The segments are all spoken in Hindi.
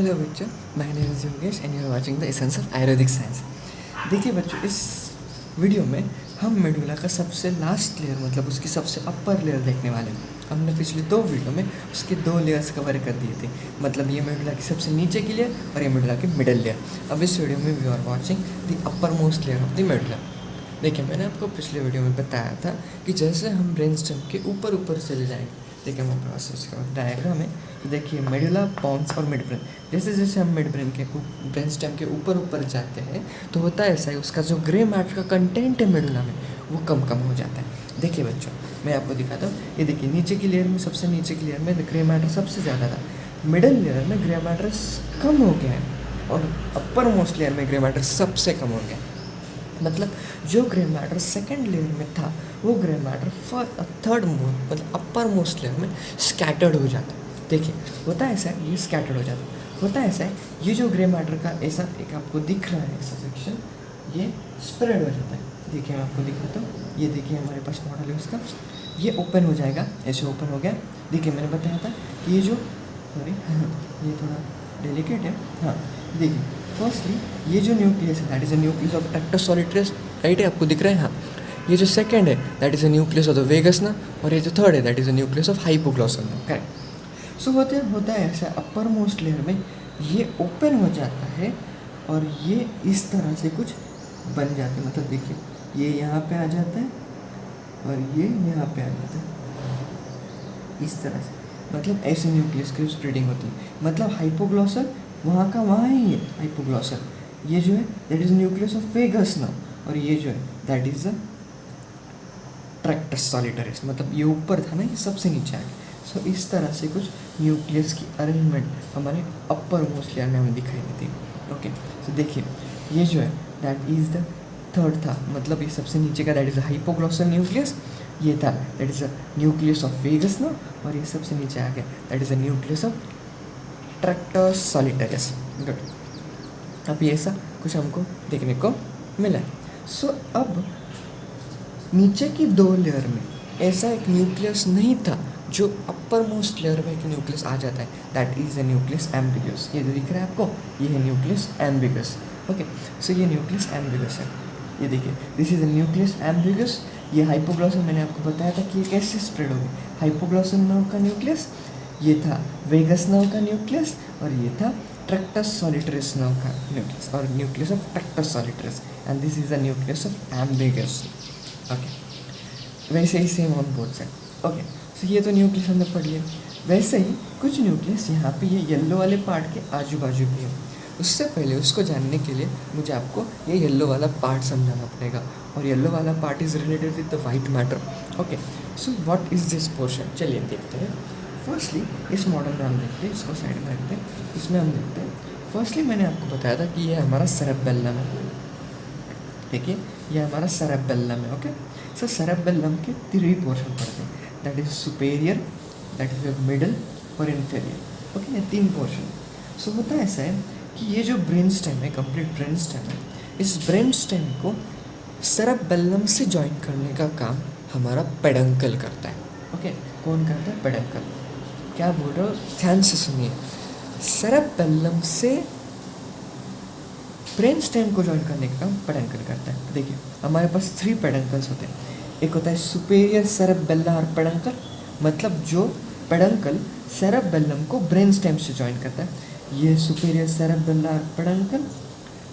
हेलो बच्चों, my name is Yogesh and you are watching the essence of ayurvedic science. देखिए बच्चों, इस वीडियो में हम मेडुला का सबसे लास्ट लेयर मतलब उसकी सबसे अपर लेयर देखने वाले हैं। हमने पिछले 2 वीडियो में उसके 2 लेयर्स कवर कर दिए थे, मतलब ये मेडुला की सबसे नीचे की लेयर और ये मेडुला की मिडल लेयर। अब इस वीडियो में we are watching the upper most layer of the medulla. देखिए, मैंने आपको पिछले वीडियो में बताया था कि जैसे हम ब्रेन स्टेम के ऊपर ऊपर चले जाएंगे। देखिए हमारे पास इसका डायग्राम है, तो देखिए मेडुला, पोन्स और मिड ब्रेन। जैसे जैसे हम मिड ब्रेन के ब्रेन स्टेम के ऊपर ऊपर जाते हैं तो होता है ऐसा ही, उसका जो ग्रे मैटर का कंटेंट है मेडुला में वो कम कम हो जाता है। देखिए बच्चों, मैं आपको दिखाता हूँ। ये देखिए, नीचे की लेयर में, सबसे नीचे की लेयर में ग्रे मैटर सबसे ज़्यादा था। मिडल लेयर में ग्रे मैटर कम हो गया है और अपर मोस्ट लेयर में ग्रे मैटर सबसे कम हो गया है। मतलब जो ग्रे मैटर सेकेंड लेयर में था वो ग्रे मैटर थर्ड मोस्ट मतलब अपर मोस्ट लेयर में स्कैटर्ड हो जाता है। देखिए, होता है ऐसा है, ये स्कैटर्ड हो जाता है। होता है ऐसा है, ये जो ग्रे मैटर का ऐसा एक आपको दिख रहा है ऐसा सेक्शन, ये स्प्रेड हो जाता है। देखिए मैं आपको दिखाता हूँ। ये देखिए हमारे पास मॉडल है उसका, ये ओपन हो जाएगा, ऐसे ओपन हो गया। देखिए मैंने बताया था कि ये जो ये थोड़ा डेलिकेट है। हाँ देखिए, फर्स्टली ये जो न्यूक्लियस है that is a nucleus of tractus solitarius, right है, आपको दिख रहा है। हाँ, ये जो सेकंड है that is a nucleus of the vagus ना, और ये जो थर्ड है that is a nucleus of hypoglossal ना, करेक्ट। सो होता है ऐसा, अपर मोस्ट लेयर में ये ओपन हो जाता है और ये इस तरह से कुछ बन जाते हैं। मतलब देखिए, ये यहाँ पे आ जाता है और ये यहाँ पे आ जाता है इस तरह से। मतलब ऐसे न्यूक्लियस की स्प्रेडिंग होती है। मतलब हाइपोग्लॉसल वहाँ का वहाँ ही है हाइपोग्लॉसल। ये जो है that is nucleus of vagus ना, और ये जो है that is the tractus solitarius. मतलब ये ऊपर था ना, ये सबसे नीचे आ गया। सो इस तरह से कुछ न्यूक्लियस की अरेंजमेंट हमारे अपर मोस्ट लेयर में हमें दिखाई देती है। ओके, सो देखिए ये जो है दैट इज़ द थर्ड था, मतलब ये सबसे नीचे का that is the hypoglossal nucleus. ये था that is the nucleus of vagus ना, और ये सबसे नीचे आ गया that is the nucleus of tractus solitarius. Good, अब ये ऐसा कुछ हमको देखने को मिला है। सो अब नीचे की 2 लेयर में ऐसा एक न्यूक्लियस नहीं था जो अपर मोस्ट लेयर में एक न्यूक्लियस आ जाता है, that is the nucleus ambiguous. ये जो दिख रहा है आपको, ये है न्यूक्लियस एम्बिगस। ओके, सो ये न्यूक्लियस एम्बिगस है। ये देखिए, this is the nucleus ambiguous. ये हाइपोग्लॉसल, मैंने आपको बताया था कि ये कैसे स्प्रेड होगी। हाइपोग्लॉसल नर्व का न्यूक्लियस, ये था वेगस नर्व का न्यूक्लियस, और ये था ट्रैक्टस सॉलिटरिस नर्व का न्यूक्लियस, और nucleus of tractus solitarius, and this is the nucleus of ambiguus. Okay, वैसे ही same on both side. Okay, so ये तो न्यूक्लियस हमने पढ़ लिया। वैसे ही कुछ न्यूक्लियस यहाँ पे ये येलो वाले पार्ट के आजू बाजू भी है। उससे पहले उसको जानने के लिए मुझे आपको ये येलो वाला पार्ट समझाना पड़ेगा, और येलो वाला part is related with the white matter. Okay, so what is this portion, चलिए देखते हैं। फर्स्टली इस मॉडल में हम देखते हैं, इसको साइड में रखते हैं, इसमें हम देखते हैं। फर्स्टली मैंने आपको बताया था कि ये हमारा सेरेबेलम है। देखिए, ये हमारा सेरेबेलम है। ओके, सो सेरेबेलम के 3 पोर्शन पड़ते हैं, that is superior, that is middle और इन्फीरियर। ओके, ये 3 पोर्शन। सो होता है ऐसा है कि ये जो ब्रेन स्टेम है, कंप्लीट ब्रेन स्टेम है, इस ब्रेन स्टेम को सेरेबेलम से ज्वाइन करने का काम हमारा पेडंकल करता है। ओके, कौन करता है? पेडंकल। क्या बोल रहे हो, ध्यान से सुनिए। सेरेबेलम से ब्रेन स्टेम को ज्वाइन करने का काम पेडंकल करता है। देखिए हमारे पास 3 पेडंकल्स होते हैं। एक होता है सुपेरियर सेरेबेलर पेडंकल, मतलब जो पेडंकल सेरेबेलम को ब्रेन स्टेम से ज्वाइन करता है, ये सुपेरियर सेरेबेलर पेडंकल।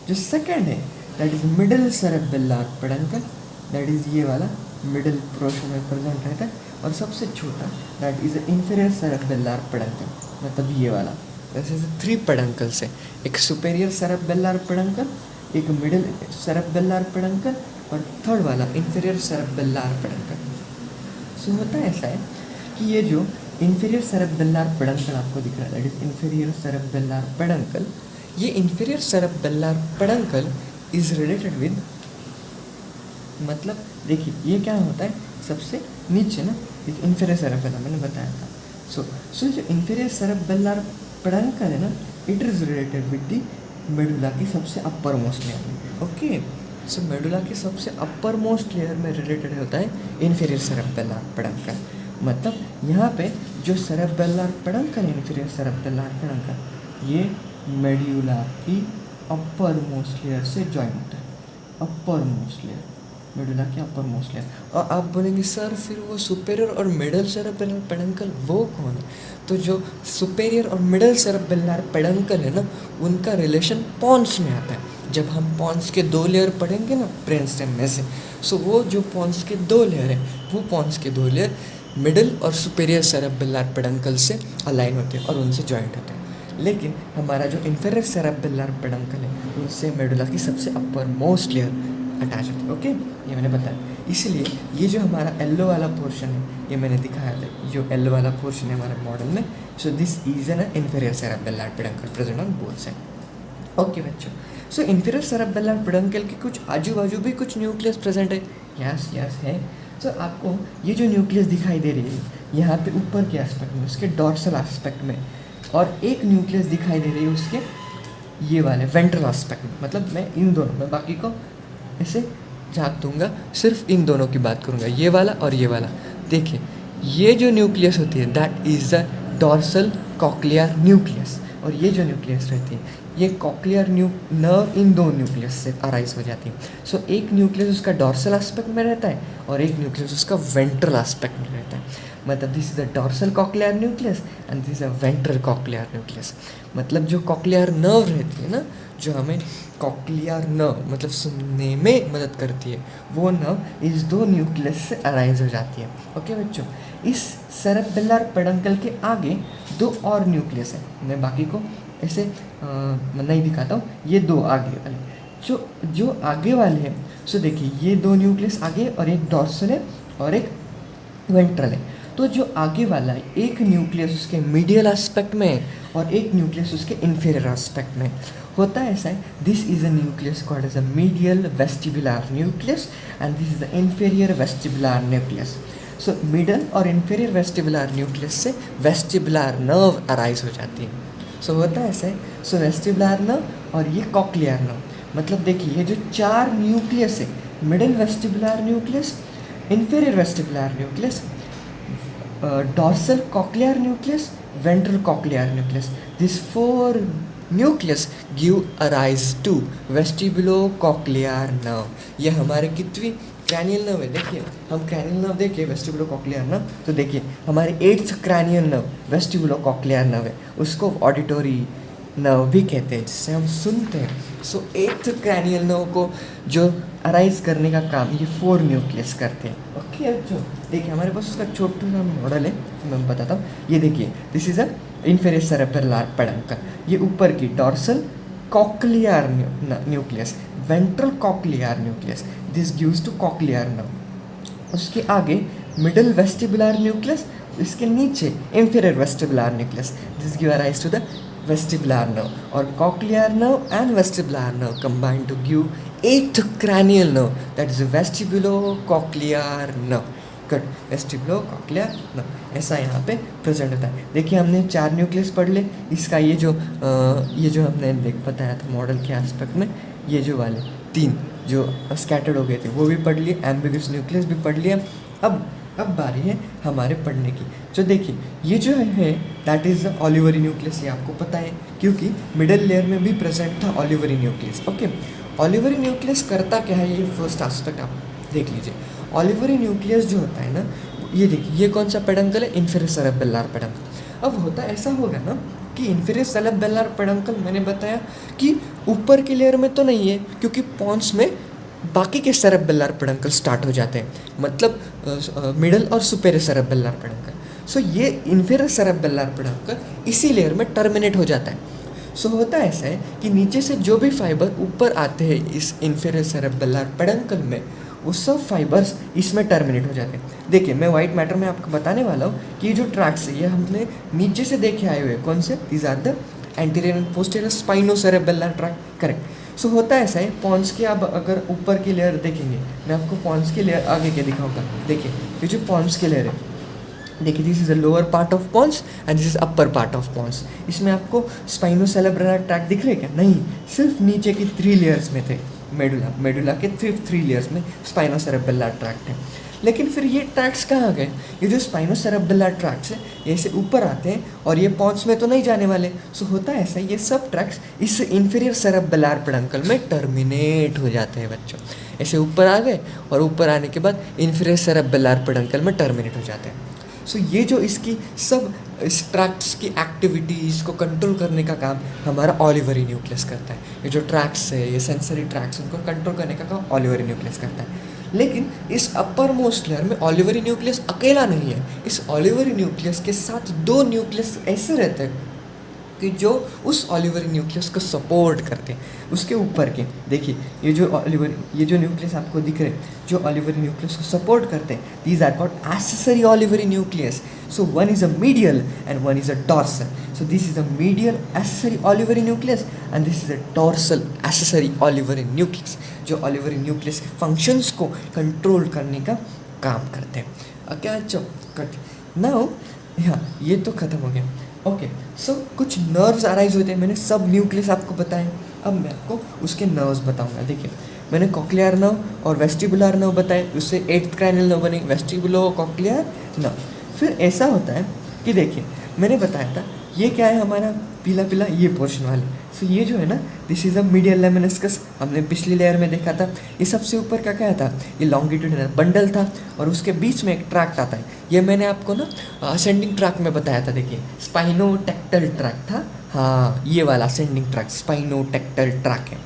जो सेकंड है that is middle cerebellar peduncle, that is ये वाला मिडिल पोर्शन में प्रेजेंट रहता है। और सबसे छोटा that is inferior cerebellar peduncle, मतलब ये वाला। वैसे 3 पेडंकल्स है, एक सुपेरियर सेरेबेलर पेडंकल, एक मिडिल सेरेबेलर पेडंकल, और थर्ड वाला इंफीरियर सेरेबेलर पेडंकल। सो होता ऐसा है कि ये जो इंफीरियर सेरेबेलर पेडंकल आपको दिख रहा है, that is inferior cerebellar peduncle, ये inferior cerebellar peduncle is related with, मतलब देखिए ये क्या होता है, सबसे नीचे ना एक इंफीरियर सेरेबेलम मैंने बताया था। सो जो इंफीरियर सेरेबेलर पेडंकल है ना, it is related with the medulla की सबसे अपर मोस्ट लेयर में। ओके, सो मेडुला की सबसे अपर मोस्ट लेयर में रिलेटेड होता है इंफीरियर सेरेबेलर पेडंकल। मतलब यहाँ पे जो सेरेबेलर पेडंकल है, इंफीरियर सेरेबेलर पेडंकल, ये मेड्यूला की अपर मोस्ट लेयर से ज्वाइन होता है, अपर मोस्ट लेयर, मेडुला की अपर मोस्ट लेयर। और आप बोलेंगे सर फिर वो सुपेरियर और मिडल सेरेब्रल पेडंकल वो कौन है? तो जो सुपेरियर और मिडल सेरेब्रल पेडंकल है ना, उनका रिलेशन पॉन्स में आता है। जब हम पॉन्स के 2 लेयर पढ़ेंगे ना ब्रेन स्टेम में से, सो वो जो पॉन्स के 2 लेयर है, वो पॉन्स के 2 लेयर मिडल और सुपेरियर सेरेब्रल पेडंकल से अलाइन होते हैं और उनसे जॉइंट होते हैं। लेकिन हमारा जो इन्फीरियर सेरेब्रल पेडंकल है, उनसे मेडुला की सबसे अपर मोस्ट लेयर अटैच होती है। ओके, ये मैंने बताया। इसलिए ये जो हमारा येलो वाला पोर्शन है, ये मैंने दिखाया था, जो येलो वाला पोर्शन है हमारे मॉडल में, सो this is an inferior cerebral peduncle present on both side. Okay बच्चों, सो इन्फीरियर सेरेब्रल पेडंकल के कुछ आजू बाजू भी कुछ न्यूक्लियस प्रेजेंट है। यस है। तो आपको ये जो न्यूक्लियस दिखाई दे रही है यहाँ पे ऊपर के एस्पेक्ट में, उसके डॉर्सल एस्पेक्ट में, और एक न्यूक्लियस दिखाई दे रही है उसके ये वाले वेंट्रल एस्पेक्ट में। मतलब मैं इन दोनों में, बाकी को ऐसे झाँक दूंगा, सिर्फ इन दोनों की बात करूंगा, ये वाला और ये वाला। देखिए ये जो न्यूक्लियस होती है that is the dorsal cochlear nucleus, और ये जो न्यूक्लियस रहती है ये कॉक्लियर नर्व इन 2 न्यूक्लियस से अराइज हो जाती है। सो एक न्यूक्लियस उसका डॉर्सल एस्पेक्ट में रहता है और एक न्यूक्लियस उसका वेंट्रल एस्पेक्ट में रहता है। मतलब this is the dorsal cochlear nucleus and this is a ventral cochlear nucleus. मतलब जो कॉक्लियर नर्व रहती है ना, जो हमें कॉक्लियर नर्व मतलब सुनने में मदद करती है, वो नर्व इस 2 न्यूक्लियस से अराइज हो जाती है। ओके बच्चों, इस सेरेब्रल पेडंकल के आगे 2 और न्यूक्लियस है। मैं बाकी को ऐसे नहीं दिखाता हूँ, ये 2 आगे वाले जो आगे वाले हैं। सो देखिए ये 2 न्यूक्लियस आगे और एक डॉर्सल है और एक वेंट्रल है। तो जो आगे वाला है, एक न्यूक्लियस उसके मीडियल एस्पेक्ट में है और एक न्यूक्लियस उसके इन्फीरियर एस्पेक्ट में होता है। ऐसा है, this is a nucleus called as a medial vestibular nucleus and this is the inferior vestibular nucleus. So middle और इन्फीरियर वेस्टिबुलर न्यूक्लियस से वेस्टिबुलर नर्व अराइज हो जाती है। सो होता है ऐसा है। सो वेस्टिबुलर नर्व और ये कॉक्लियर नर्व, मतलब देखिए ये जो 4 न्यूक्लियस है, middle vestibular nucleus, inferior vestibular nucleus, dorsal cochlear nucleus, ventral cochlear nucleus, this 4 nucleus give arise to vestibulo cochlear nerve. ये हमारे कितनी क्रैनियल नर्व है। देखिए हम क्रैनियल नर्व देखिए, वेस्टिबुलो कॉक्लियर नर्व, तो देखिए हमारे 8th cranial nerve vestibulo cochlear nerve है, उसको ऑडिटोरी नर्व भी कहते हैं, जिससे हम सुनते हैं। सो 8th क्रैनियल नर्व को जो अराइज करने का काम ये 4 न्यूक्लियस करते हैं। ओके बच्चों, देखिए हमारे पास उसका छोटा सा मॉडल है, मैं बताता हूँ। ये देखिए this is a inferior cerebral peduncle, ये ऊपर की dorsal cochlear nucleus, ventral cochlear nucleus, this gives to cochlear nerve. उसके आगे मिडल वेस्टिबुलर न्यूक्लियस, इसके नीचे inferior vestibular nucleus, this give rise to the vestibular nerve, और cochlear nerve and vestibular nerve combine to give 8th cranial nerve, that is vestibulo-cochlear nerve. Good, vestibulocochlear nerve ऐसा यहाँ पे प्रेजेंट होता है। देखिए हमने 4 न्यूक्लियस पढ़ ले, इसका ये जो हमने बताया था मॉडल के एस्पेक्ट में, ये जो वाले 3 जो स्कैटर्ड हो गए थे वो भी पढ़ लिए, एम्बिगस न्यूक्लियस भी पढ़ लिया। अब बारी है हमारे पढ़ने की। जो देखिए ये जो है that is the olivary nucleus, ये आपको पता है क्योंकि मिडल लेयर में भी प्रेजेंट था olivary nucleus. Okay, olivary nucleus करता क्या है, ये फर्स्ट एस्पेक्ट आप देख लीजिए। ऑलिवरी न्यूक्लियस जो होता है ना, ये देखिए ये कौन सा पेडंकल है, इन्फीरियर सेरेब्रल पेडंकल। अब होता ऐसा होगा ना कि इन्फीरियर सेरेब्रल पेडंकल मैंने बताया कि ऊपर की लेयर में तो नहीं है, क्योंकि पॉन्स में बाकी के सेरेब्रल पेडंकल स्टार्ट हो जाते हैं, मतलब मिडल और सुपेरियर सेरेब्रल पेडंकल। सो ये इन्फीरियर सेरेब्रल पेडंकल इसी लेयर में टर्मिनेट हो जाता है। सो होता ऐसा है कि नीचे से जो भी फाइबर ऊपर आते हैं इस इन्फीरियर सेरेब्रल पेडंकल में, वो सब फाइबर्स इसमें टर्मिनेट हो जाते हैं। देखिए मैं वाइट मैटर में आपको बताने वाला हूँ कि ये जो ट्रैक्स है ये हमने नीचे से देखे आए हुए, कौन से, these are the anterior and posterior spinocerebral tract, correct. So होता ऐसा है, पॉन्स के आप अगर ऊपर की लेयर देखेंगे, मैं आपको पॉन्स की लेयर आगे के दिखाऊंगा। देखिए ये जो पॉन्स की लेयर है, देखिए this is the lower part of pons and this is upper part of pons. इसमें आपको स्पाइनोसेरेब्रल ट्रैक दिख रहे क्या? नहीं, सिर्फ नीचे की 3 लेयर्स में थे, मेडुला के 3 लेयर्स में स्पाइनोसेरेब्रल ट्रैक्ट है। लेकिन फिर ये ट्रैक्स कहाँ गए? ये जो स्पाइनोसेरेब्रल ट्रैक्स है ये ऐसे ऊपर आते हैं और ये पॉन्स में तो नहीं जाने वाले। सो होता है ऐसा, ये सब ट्रैक्स इस इंफीरियर सेरेब्रल पेडंकल में टर्मिनेट हो जाते हैं बच्चों। ऐसे ऊपर आ गए और ऊपर आने के बाद इंफीरियर सेरेब्रल पेडंकल में टर्मिनेट हो जाते हैं। सो ये जो इसकी सब इस ट्रैक्ट्स की एक्टिविटीज़ को कंट्रोल करने का काम हमारा ऑलिवरी न्यूक्लियस करता है। ये जो ट्रैक्ट्स है, ये सेंसरी ट्रैक्ट्स, उनको कंट्रोल करने का काम ऑलिवरी न्यूक्लियस करता है। लेकिन इस अपर मोस्ट लेयर में ऑलिवरी न्यूक्लियस अकेला नहीं है। इस ऑलिवरी न्यूक्लियस के साथ दो न्यूक्लियस ऐसे रहते हैं कि जो उस ऑलिवरी न्यूक्लियस को सपोर्ट करते हैं। उसके ऊपर के देखिए, ये जो न्यूक्लियस आपको दिख रहे हैं, जो ऑलिवरी न्यूक्लियस को सपोर्ट करते हैं, these are called accessory olivary nucleus. So one is a medial and one is a dorsal. So this is a medial accessory olivary nucleus and this is a dorsal accessory olivary nucleus, जो ऑलिवरी न्यूक्लियस के फंक्शंस को कंट्रोल करने का काम करते हैं। क्या कट नाउ, हाँ ये तो ख़त्म हो गया। ओके, सो कुछ नर्व्स अराइज होते हैं। मैंने सब न्यूक्लियस आपको बताए, अब मैं आपको उसके नर्व्स बताऊंगा। देखिए, मैंने कॉक्लियर नर्व और वेस्टिबुलर नर्व बताए, उससे 8th क्रैनियल नर्व बनेगी, वेस्टिबुलो कॉक्लियर नर्व। फिर ऐसा होता है कि देखिए, मैंने बताया था ये क्या है हमारा पीला पीला ये पोर्शन वाले। सो ये जो है ना, this is a medial lemniscus. हमने पिछली लेयर में देखा था। ये सबसे ऊपर का क्या था? ये लॉन्गिट्यूडिनल बंडल था और उसके बीच में एक ट्रैक्ट आता है। ये मैंने आपको ना असेंडिंग ट्रैक में बताया था। देखिए, स्पाइनोटेक्टल ट्रैक था, हाँ ये वाला असेंडिंग ट्रैक स्पाइनोटेक्टल ट्रैक है।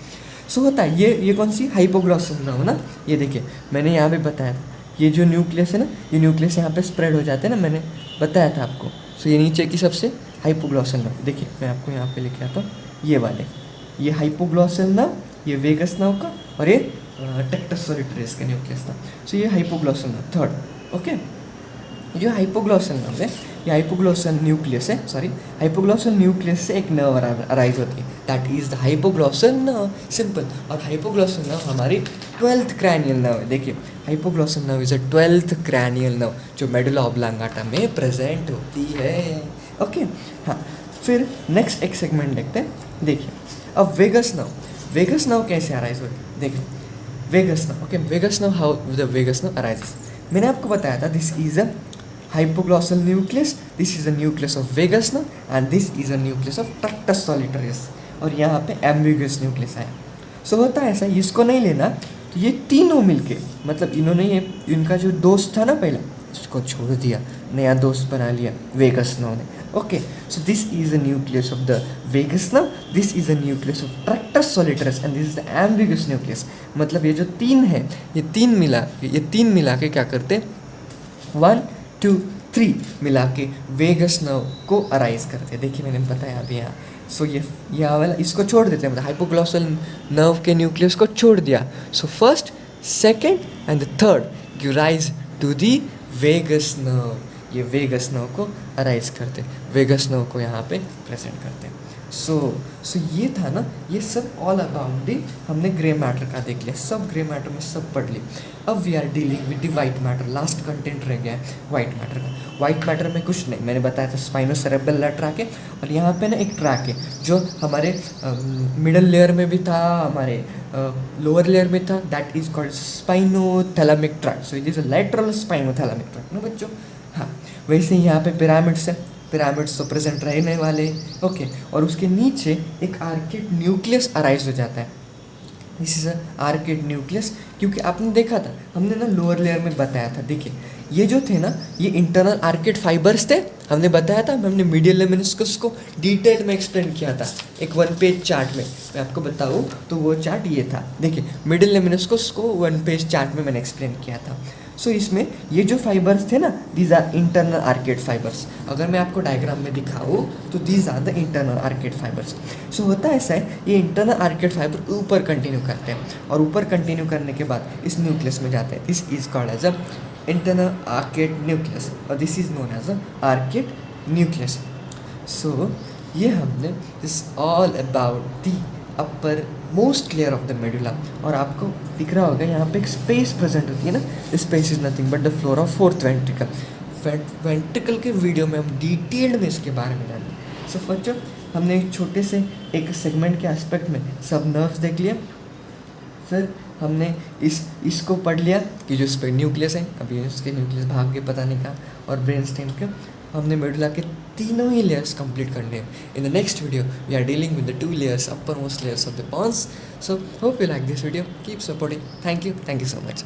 सो होता है ये कौन सी हाइपोग्लॉसल नर्व ना। ये देखिए, मैंने यहाँ पे बताया था, ये जो न्यूक्लियस है ना, ये न्यूक्लियस यहाँ पे स्प्रेड हो जाते हैं ना, मैंने बताया था आपको। सो ये नीचे की सबसे हाइपोग्लॉसल नर्व, देखिए मैं आपको यहाँ पे लिखे आता हूँ, ये वाले, ये हाइपोग्लॉसल नर्व, ये वेगस नर्व का, और ये टेक्टस सॉलिटरीज का न्यूक्लियस था। सो ये हाइपोग्लॉसल नर्व थर्ड। ओके, जो हाइपोग्लॉसल नर्व है, ये हाइपोग्लॉसल न्यूक्लियस है, सॉरी हाइपोग्लॉसल न्यूक्लियस से एक नर्व अराइज होती है, that is the hypoglossal nerve, simple. और हाइपोग्लॉसल नर्व हमारी 12th क्रैनियल नर्व है। देखिए, hypoglossal nerve is a 12th cranial nerve जो मेडुला ऑब्लांगाटा में प्रेजेंट होती है। ओके, हाँ, फिर नेक्स्ट एक सेगमेंट देखते हैं। देखिए, अब वेगस नर्व कैसे अराइज होती है? देखिए, vagus nerve, okay, vagus nerve, how the vagus nerve arises. मैंने आपको बताया था, this is a hypoglossal nucleus, this is a nucleus of vagus nerve and this is a nucleus of tractus solitarius, और यहाँ पे ambiguous nucleus है। सो होता है ऐसा, इसको नहीं लेना, तो ये तीनों मिलके, मतलब इन्होंने ये इनका जो दोस्त था ना पहले, उसको छोड़ दिया, नया दोस्त बना लिया वेगस नर्व ने। Okay, so this is a nucleus of the vagus nerve, this is a nucleus of tractus solitarius and this is the ambiguus nucleus. मतलब ये जो तीन है, ये तीन मिला के क्या करते हैं, 1 2 3 मिला के वेगस नर्व को अराइज करते हैं। देखिए, मैंने बताया अभी यहाँ। सो ये वाला इसको छोड़ देते हैं, मतलब हाइपोग्लॉसल नर्व के न्यूक्लियस को छोड़ दिया। So first, second and the third give rise to the vagus nerve. ये वेगस नर्व को अराइज करते हैं, वेगस नर्व को यहाँ पे प्रेजेंट करते हैं। सो ये था ना, ये सब ऑल अबाउट दी, हमने ग्रे मैटर का देख लिया, सब ग्रे मैटर में सब पढ़ लिया। अब we are dealing with the white matter, last content रह गया है वाइट मैटर का। वाइट मैटर में कुछ नहीं, मैंने बताया था स्पाइनोसेरेब्रल ट्रैक है, और यहाँ पे ना एक ट्रैक है जो हमारे मिडल लेयर में भी था, हमारे लोअर लेयर में था, that is called spinothalamic track. So it is a lateral spinothalamic track ना बच्चों। हाँ, वैसे ही यहाँ पे पिरामिड्स है, पिरामिड्स तो प्रेजेंट रहने वाले। ओके, और उसके नीचे एक आर्केड न्यूक्लियस अराइज हो जाता है। This is a arcuate nucleus, क्योंकि आपने देखा था, हमने ना लोअर लेयर में बताया था। देखिए, ये जो थे ना, ये इंटरनल आर्केड फाइबर्स थे, हमने बताया था, हमने मीडियल लेमिनिस्कस को डिटेल में एक्सप्लेन किया था एक 1 पेज चार्ट में। मैं आपको बताऊँ तो वो चार्ट ये था। देखिए, मिडियल लेमिनिस्कस को 1 पेज चार्ट में मैंने एक्सप्लेन किया था। सो इसमें ये जो फाइबर्स थे ना, these are internal arcuate fibres. अगर मैं आपको डायग्राम में दिखाऊँ तो these are the internal arcuate fibres. So होता ऐसा है, ये इंटरनल आर्केड फाइबर ऊपर कंटिन्यू करते हैं, और ऊपर कंटिन्यू करने के बाद इस न्यूक्लियस में जाते हैं। This is called as a internal arcuate nucleus, और this is known as a arcuate nucleus. So ये हमने this all about the upper most layer of the medulla. और आपको दिख रहा होगा यहाँ पे एक स्पेस प्रेजेंट होती है ना, space is nothing but the floor of 4th ventricle. Ventricle के वीडियो में हम डिटेल्ड में इसके बारे में जानेंगे। सो बच्चों, हमने एक छोटे से एक सेगमेंट के एस्पेक्ट में सब नर्व्स देख लिए, फिर हमने इसको पढ़ लिया कि जो इस पर न्यूक्लियस है, अभी उसके न्यूक्लियस भाग के पता नहीं कहाँ, और ब्रेन स्टेम के हमने मेडुला के तीनों ही लेयर्स कंप्लीट करने हैं. In the next video we are dealing with the 2 layers, uppermost layers of the pons. So hope you like this video. Keep supporting. Thank you so much.